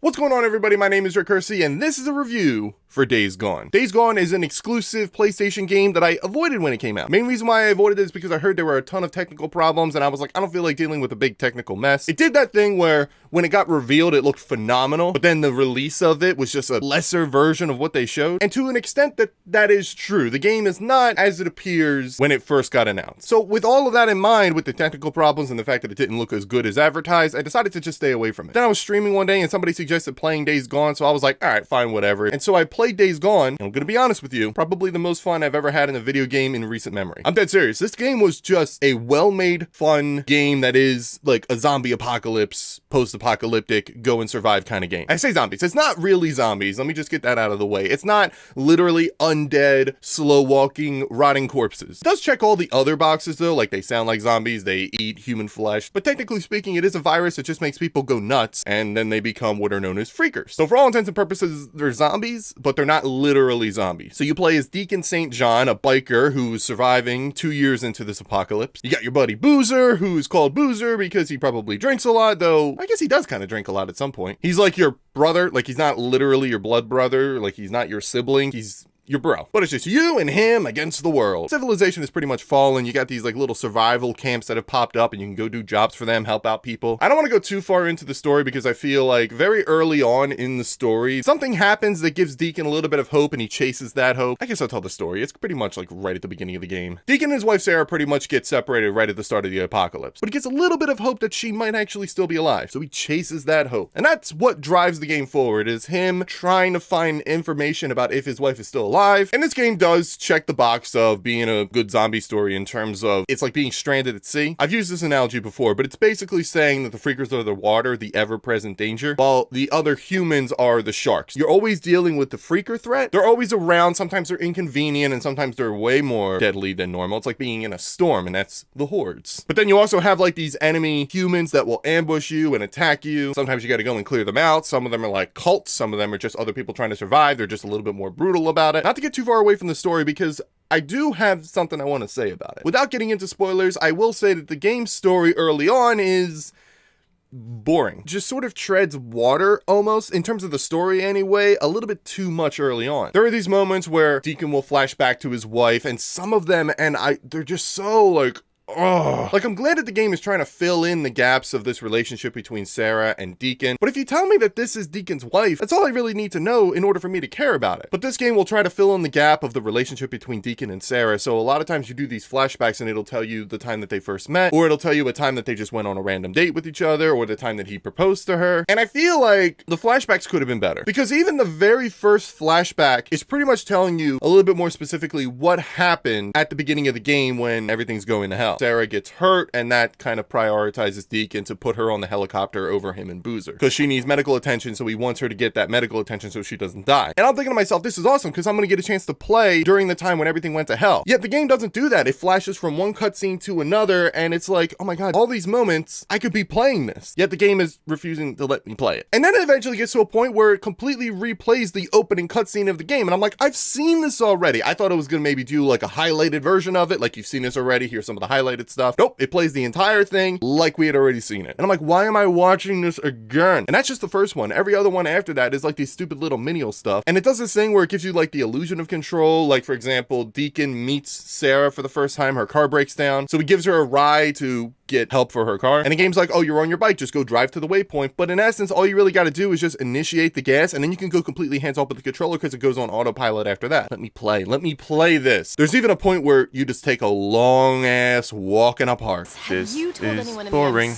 What's going on, everybody? My name is Curci, and this is a review for Days Gone. Days Gone is an exclusive PlayStation game that I avoided when it came out. Main reason why I avoided it is because I heard there were a ton of technical problems, and I was like, I don't feel like dealing with a big technical mess. It did that thing where when it got revealed, it looked phenomenal, but then the release of it was just a lesser version of what they showed. And to an extent that is true. The game is not as it appears when it first got announced. So with all of that in mind, with the technical problems and the fact that it didn't look as good as advertised, I decided to just stay away from it. Then I was streaming one day and somebody suggested playing Days Gone, so I was like, all right, fine, whatever. And so I played Days Gone, and I'm gonna be honest with you, probably the most fun I've ever had in a video game in recent memory. I'm dead serious. This game was just a well-made, fun game that is like a zombie apocalypse, post-apocalyptic, go and survive kind of game. I say zombies. It's not really zombies. Let me just get that out of the way. It's not literally undead, slow-walking, rotting corpses. It does check all the other boxes though, like they sound like zombies, they eat human flesh, but technically speaking, it is a virus that just makes people go nuts, and then they become what are known as freakers. So for all intents and purposes, they're zombies, but they're not literally zombies. So you play as Deacon St. John, a biker who's surviving 2 years into this apocalypse. You got your buddy Boozer, who's called Boozer because he probably drinks a lot, though I guess he does kind of drink a lot at some point. He's like your brother, like he's not literally your blood brother, like he's not your sibling, he's your bro. But it's just you and him against the world. Civilization is pretty much fallen. You got these like little survival camps that have popped up and you can go do jobs for them, help out people. I don't want to go too far into the story because I feel like very early on in the story, something happens that gives Deacon a little bit of hope and he chases that hope. I guess I'll tell the story. It's pretty much like right at the beginning of the game. Deacon and his wife Sarah pretty much get separated right at the start of the apocalypse, but he gets a little bit of hope that she might actually still be alive. So he chases that hope. And that's what drives the game forward, is him trying to find information about if his wife is still alive. And this game does check the box of being a good zombie story in terms of it's like being stranded at sea. I've used this analogy before, but it's basically saying that the freakers are the water, the ever-present danger, while the other humans are the sharks. You're always dealing with the freaker threat. They're always around. Sometimes they're inconvenient and sometimes they're way more deadly than normal. It's like being in a storm, and that's the Hordes. But then you also have like these enemy humans that will ambush you and attack you. Sometimes you got to go and clear them out. Some of them are like cults. Some of them are just other people trying to survive. They're just a little bit more brutal about it. Not to get too far away from the story, because I do have something I want to say about it. Without getting into spoilers, I will say that the game's story early on is boring. Just sort of treads water almost, in terms of the story anyway, a little bit too much early on. There are these moments where Deacon will flash back to his wife, and some of them, they're just so like, oh, like I'm glad that the game is trying to fill in the gaps of this relationship between Sarah and Deacon. But if you tell me that this is Deacon's wife, that's all I really need to know in order for me to care about it. But this game will try to fill in the gap of the relationship between Deacon and Sarah. So a lot of times you do these flashbacks and it'll tell you the time that they first met, or it'll tell you a time that they just went on a random date with each other, or the time that he proposed to her. And I feel like the flashbacks could have been better, because even the very first flashback is pretty much telling you a little bit more specifically what happened at the beginning of the game when everything's going to hell. Sarah gets hurt, and that kind of prioritizes Deacon to put her on the helicopter over him and Boozer, because she needs medical attention, so he wants her to get that medical attention so she doesn't die. And I'm thinking to myself, this is awesome, because I'm going to get a chance to play during the time when everything went to hell. Yet the game doesn't do that. It flashes from one cutscene to another, and it's like, oh my god, all these moments, I could be playing this. Yet the game is refusing to let me play it. And then it eventually gets to a point where it completely replays the opening cutscene of the game, and I'm like, I've seen this already. I thought it was going to maybe do like a highlighted version of it, like you've seen this already, here's some of the highlighted stuff. Nope, it plays the entire thing like we had already seen it. And I'm like, why am I watching this again? And that's just the first one. Every other one after that is like these stupid little menial stuff. And it does this thing where it gives you like the illusion of control. Like, for example, Deacon meets Sarah for the first time. Her car breaks down, so he gives her a ride to get help for her car. And the game's like, oh, you're on your bike, just go drive to the waypoint. But in essence, all you really got to do is just initiate the gas, and then you can go completely hands off with the controller because it goes on autopilot after that. Let me play this. There's even a point where you just take a long ass walk in a park. This is boring.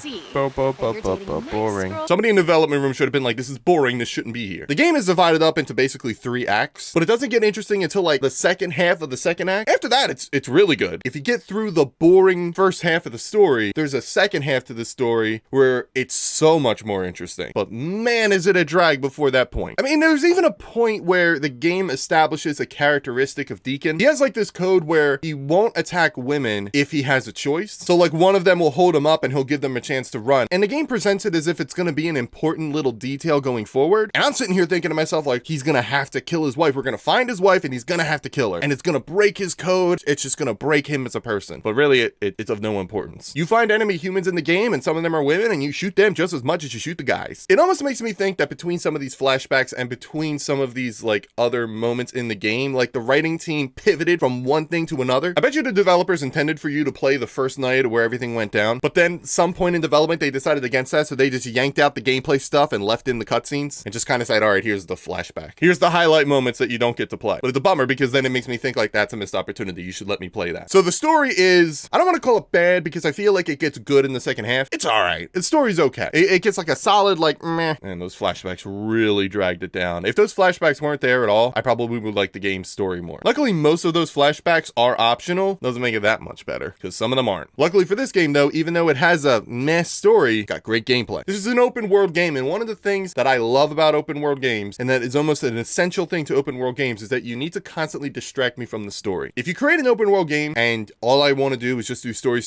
Boring. Somebody in the development room should have been like, this is boring, this shouldn't be here. The game is divided up into basically 3 acts, but it doesn't get interesting until like the second half of the second act. After that, it's really good. If you get through the boring first half of the story, there's a second half to the story where it's so much more interesting. But man, is it a drag before that point. I mean, there's even a point where the game establishes a characteristic of Deacon. He has like this code where he won't attack women if he has a choice. So like one of them will hold him up and he'll give them a chance to run. And the game presents it as if it's going to be an important little detail going forward. And I'm sitting here thinking to myself, like, he's going to have to kill his wife. We're going to find his wife and he's going to have to kill her. And it's going to break his code. It's just going to break him as a person. But really, it's of no importance. You find enemy humans in the game, and some of them are women, and you shoot them just as much as you shoot the guys. It almost makes me think that between some of these flashbacks and between some of these like other moments in the game, like the writing team pivoted from one thing to another. I bet you the developers intended for you to play the first night where everything went down, but then some point in development they decided against that, so they just yanked out the gameplay stuff and left in the cutscenes and just kind of said, all right, here's the flashback. Here's the highlight moments that you don't get to play. But it's a bummer because then it makes me think like that's a missed opportunity. You should let me play that. So the story is, I don't want to call it bad because I feel like it gets good in the second half. It's all right. The story's okay. It gets like a solid like meh, and those flashbacks really dragged it down. If those flashbacks weren't there at all, I probably would like the game's story more. Luckily, most of those flashbacks are optional. Doesn't make it that much better because some of them aren't. Luckily for this game though, even though it has a meh story, got great gameplay. This is an open world game, and one of the things that I love about open world games, and that is almost an essential thing to open world games, is that you need to constantly distract me from the story. If you create an open world game and all I want to do is just do story,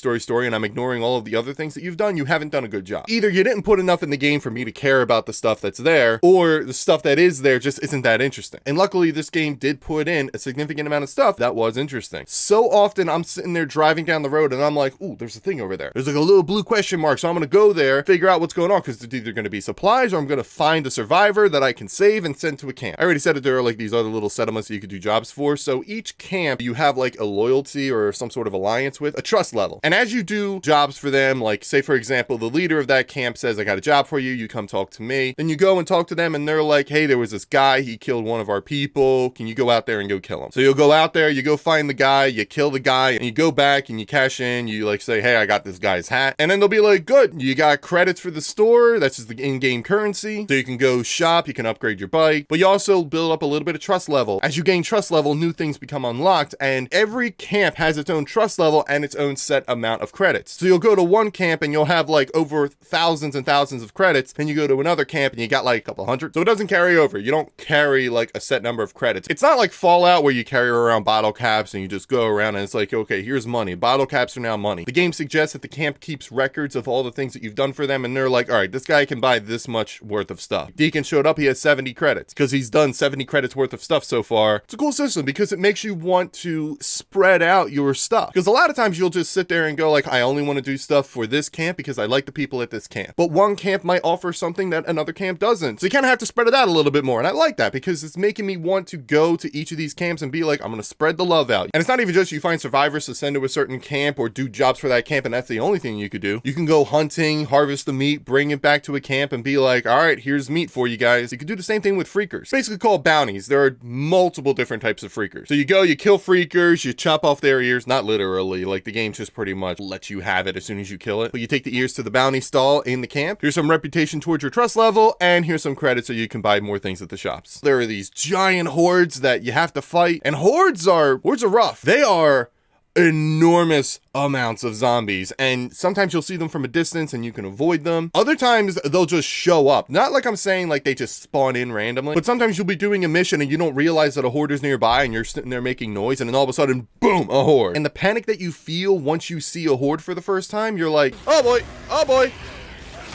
and I'm ignoring all of the other things that you've done, you haven't done a good job. Either you didn't put enough in the game for me to care about the stuff that's there, or the stuff that is there just isn't that interesting. And luckily this game did put in a significant amount of stuff that was interesting. So often I'm sitting there driving down the road and I'm like, ooh, there's a thing over there. There's like a little blue question mark, so I'm gonna go there, figure out what's going on, because it's either gonna be supplies or I'm gonna find a survivor that I can save and send to a camp. I already said that there are like these other little settlements that you could do jobs for, so each camp you have like a loyalty or some sort of alliance with, a trust level. And as you do jobs for them, like say for example, the leader of that camp says, I got a job for you, you come talk to me. Then you go and talk to them and they're like, hey, there was this guy, he killed one of our people, can you go out there and go kill him? So you'll go out there, you go find the guy, you kill the guy, and you go back and you cash in, you like say, hey, I got this guy's hat. And then they'll be like, good, you got credits for the store, that's just the in-game currency. So you can go shop, you can upgrade your bike, but you also build up a little bit of trust level. As you gain trust level, new things become unlocked, and every camp has its own trust level and its own set amount of credits. So you'll go to one camp and you'll have like over thousands and thousands of credits, and you go to another camp and you got like a couple hundred. So it doesn't carry over. You don't carry like a set number of credits. It's not like Fallout where you carry around bottle caps and you just go around and it's like, okay, here's money. Bottle caps are now money. The game suggests that the camp keeps records of all the things that you've done for them, and they're like, all right, this guy can buy this much worth of stuff. Deacon showed up, he has 70 credits because he's done 70 credits worth of stuff so far. It's a cool system because it makes you want to spread out your stuff. Because a lot of times you'll just sit there and go like, I only want to do stuff for this camp because I like the people at this camp. But one camp might offer something that another camp doesn't. So you kind of have to spread it out a little bit more. And I like that because it's making me want to go to each of these camps and be like, I'm going to spread the love out. And it's not even just you find survivors to send to a certain camp or do jobs for that camp and that's the only thing you could do. You can go hunting, harvest the meat, bring it back to a camp and be like, all right, here's meat for you guys. You could do the same thing with freakers. Basically called bounties. There are multiple different types of freakers. So you go, you kill freakers, you chop off their ears, not literally, like the game just pretty much lets you have it as soon as you kill it. But you take the ears to the bounty stall in the camp. Here's some reputation towards your trust level, and here's some credits so you can buy more things at the shops. There are these giant hordes that you have to fight, and hordes are rough. They are enormous amounts of zombies, and sometimes you'll see them from a distance and you can avoid them. Other times they'll just show up. Not like I'm saying like they just spawn in randomly, but sometimes you'll be doing a mission and you don't realize that a horde is nearby and you're sitting there making noise, and then all of a sudden, boom, a horde. And the panic that you feel once you see a horde for the first time, you're like, oh boy,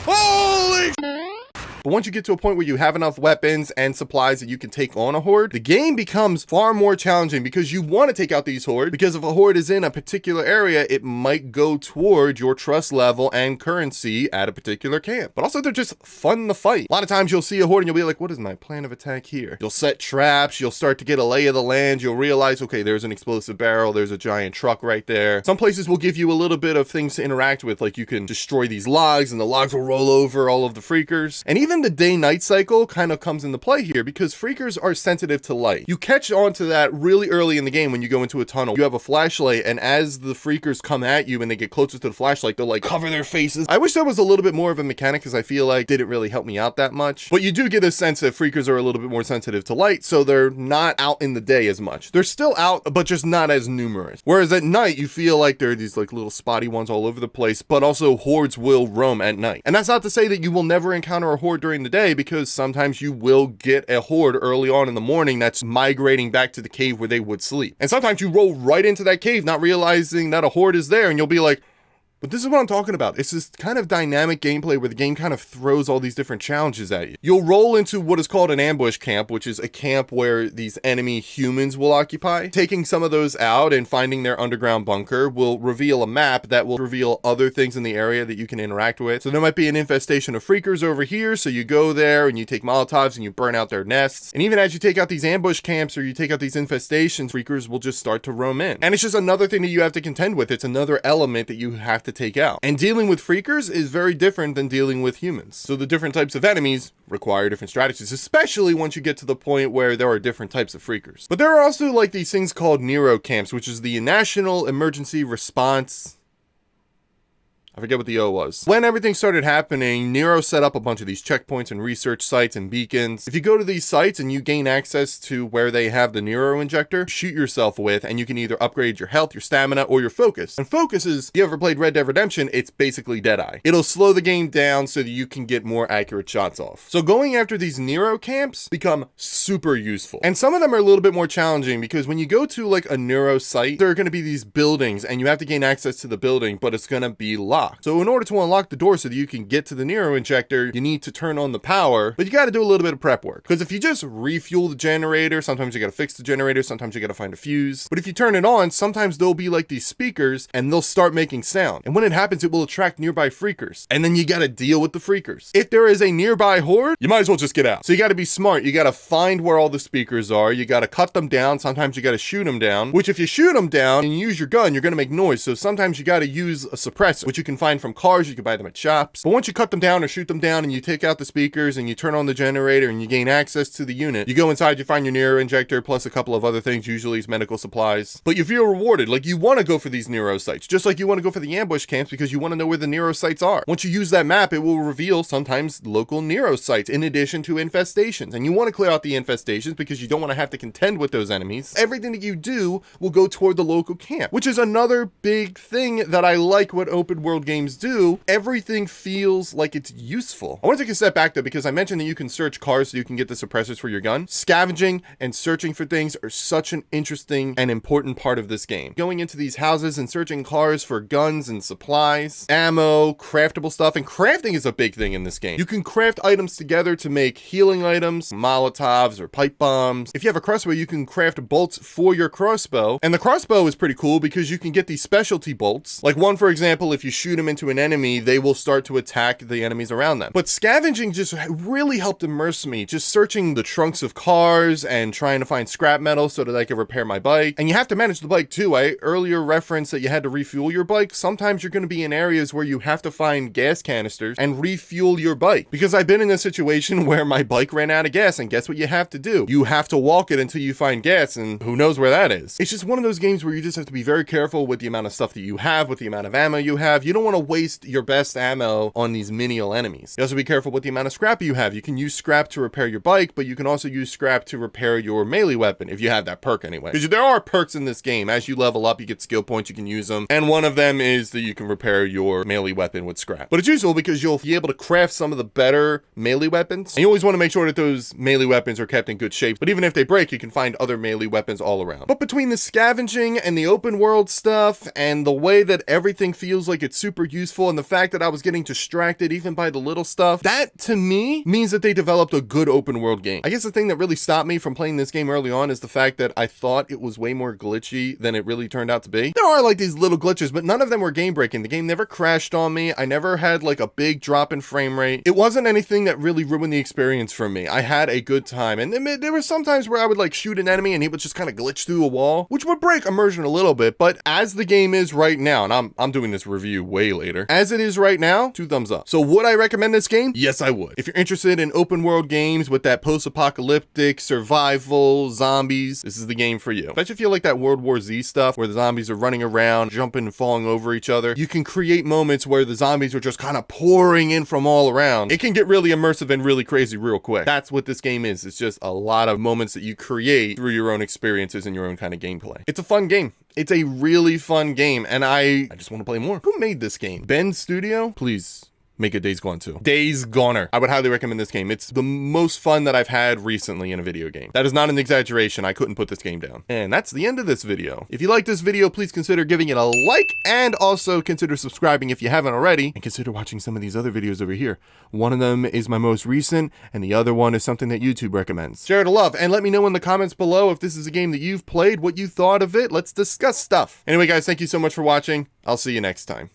holy But once you get to a point where you have enough weapons and supplies that you can take on a horde, the game becomes far more challenging because you want to take out these hordes, because if a horde is in a particular area, it might go toward your trust level and currency at a particular camp. But also they're just fun to fight. A lot of times you'll see a horde and you'll be like, what is my plan of attack here? You'll set traps, you'll start to get a lay of the land, you'll realize, okay, there's an explosive barrel, there's a giant truck right there. Some places will give you a little bit of things to interact with, like you can destroy these logs and the logs will roll over all of the freakers. And even the day-night cycle kind of comes into play here because freakers are sensitive to light. You catch on to that really early in the game when you go into a tunnel. You have a flashlight, and as the freakers come at you and they get closer to the flashlight, they'll like cover their faces. I wish there was a little bit more of a mechanic because I feel like it didn't really help me out that much. But you do get a sense that freakers are a little bit more sensitive to light, so they're not out in the day as much. They're still out, but just not as numerous. Whereas at night, you feel like there are these like little spotty ones all over the place, but also hordes will roam at night. And that's not to say that you will never encounter a horde during the day, because sometimes you will get a horde early on in the morning that's migrating back to the cave where they would sleep. And sometimes you roll right into that cave not realizing that a horde is there, and you'll be like, But this is what I'm talking about. It's this kind of dynamic gameplay where the game kind of throws all these different challenges at you. You'll roll into what is called an ambush camp, which is a camp where these enemy humans will occupy. Taking some of those out and finding their underground bunker will reveal a map that will reveal other things in the area that you can interact with. So there might be an infestation of freakers over here, so you go there and you take Molotovs and you burn out their nests. And even as you take out these ambush camps or you take out these infestations, freakers will just start to roam in. And it's just another thing that you have to contend with. It's another element that you have to take out. And dealing with freakers is very different than dealing with humans. So the different types of enemies require different strategies, especially once you get to the point where there are different types of freakers. But there are also like these things called Nero Camps, which is the National Emergency Response. I forget what the O was. When everything started happening, Nero set up a bunch of these checkpoints and research sites and beacons. If you go to these sites and you gain access to where they have the Nero injector, shoot yourself with, and you can either upgrade your health, your stamina, or your focus. And focus is, if you ever played Red Dead Redemption, it's basically Deadeye. It'll slow the game down so that you can get more accurate shots off. So going after these Nero camps become super useful. And some of them are a little bit more challenging because when you go to like a Nero site, there are going to be these buildings and you have to gain access to the building, but it's going to be locked. So in order to unlock the door so that you can get to the Nero injector, you need to turn on the power, but you got to do a little bit of prep work. Because if you just refuel the generator, sometimes you got to fix the generator, sometimes you got to find a fuse. But if you turn it on, sometimes there'll be like these speakers and they'll start making sound. And when it happens, it will attract nearby freakers. And then you got to deal with the freakers. If there is a nearby horde, you might as well just get out. So you got to be smart. You got to find where all the speakers are. You got to cut them down. Sometimes you got to shoot them down, which if you shoot them down and you use your gun, you're going to make noise. So sometimes you got to use a suppressor, which you can find from cars, you can buy them at shops. But once you cut them down or shoot them down and you take out the speakers and you turn on the generator and you gain access to the unit, you go inside, you find your Nero injector plus a couple of other things, usually it's medical supplies. But you feel rewarded, like you want to go for these Nero sites, just like you want to go for the ambush camps because you want to know where the Nero sites are. Once you use that map, it will reveal sometimes local Nero sites in addition to infestations. And you want to clear out the infestations because you don't want to have to contend with those enemies. Everything that you do will go toward the local camp, which is another big thing that I like what open world games do. Everything feels like it's useful. I want to take a step back though, because I mentioned that you can search cars so you can get the suppressors for your gun. Scavenging and searching for things are such an interesting and important part of this game. Going into these houses and searching cars for guns and supplies, ammo, craftable stuff, and crafting is a big thing in this game. You can craft items together to make healing items, Molotovs or pipe bombs. If you have a crossbow, you can craft bolts for your crossbow. And the crossbow is pretty cool because you can get these specialty bolts. Like one, for example, if you shoot them into an enemy, they will start to attack the enemies around them. But scavenging just really helped immerse me, just searching the trunks of cars and trying to find scrap metal so that I could repair my bike. And you have to manage the bike too. I earlier referenced that you had to refuel your bike. Sometimes you're going to be in areas where you have to find gas canisters and refuel your bike. Because I've been in a situation where my bike ran out of gas, and guess what you have to do? You have to walk it until you find gas, and who knows where that is. It's just one of those games where you just have to be very careful with the amount of stuff that you have, with the amount of ammo you have. You don't want to waste your best ammo on these menial enemies. You also be careful with the amount of scrap you have. You can use scrap to repair your bike, but you can also use scrap to repair your melee weapon, if you have that perk anyway. Because there are perks in this game. As you level up, you get skill points, you can use them. And one of them is that you can repair your melee weapon with scrap. But it's useful because you'll be able to craft some of the better melee weapons. And you always want to make sure that those melee weapons are kept in good shape. But even if they break, you can find other melee weapons all around. But between the scavenging and the open world stuff and the way that everything feels like it's super useful and the fact that I was getting distracted even by the little stuff, that to me means that they developed a good open world game. I guess the thing that really stopped me from playing this game early on is the fact that I thought it was way more glitchy than it really turned out to be. There are like these little glitches, but none of them were game breaking. The game never crashed on me. I never had like a big drop in frame rate. It wasn't anything that really ruined the experience for me. I had a good time, and there were some times where I would like shoot an enemy and he would just kind of glitch through a wall, which would break immersion a little bit. But as the game is right now, and I'm doing this review way later, as it is right now, 2 thumbs up. So would I recommend this game? Yes, I would. If you're interested in open world games with that post-apocalyptic survival zombies, this is the game for you. Bet you feel like that World War Z stuff where the zombies are running around, jumping and falling over each other. You can create moments where the zombies are just kind of pouring in from all around. It can get really immersive and really crazy real quick. That's what this game is. It's just a lot of moments that you create through your own experiences and your own kind of gameplay. It's a fun game. It's a really fun game, and I just want to play more. Who made this game? Ben Studio? Please make a Days Gone 2. Days Goner. I would highly recommend this game. It's the most fun that I've had recently in a video game. That is not an exaggeration. I couldn't put this game down. And that's the end of this video. If you like this video, please consider giving it a like, and also consider subscribing if you haven't already, and consider watching some of these other videos over here. One of them is my most recent, and the other one is something that YouTube recommends. Share it a love, and let me know in the comments below if this is a game that you've played, what you thought of it. Let's discuss stuff. Anyway, guys, thank you so much for watching. I'll see you next time.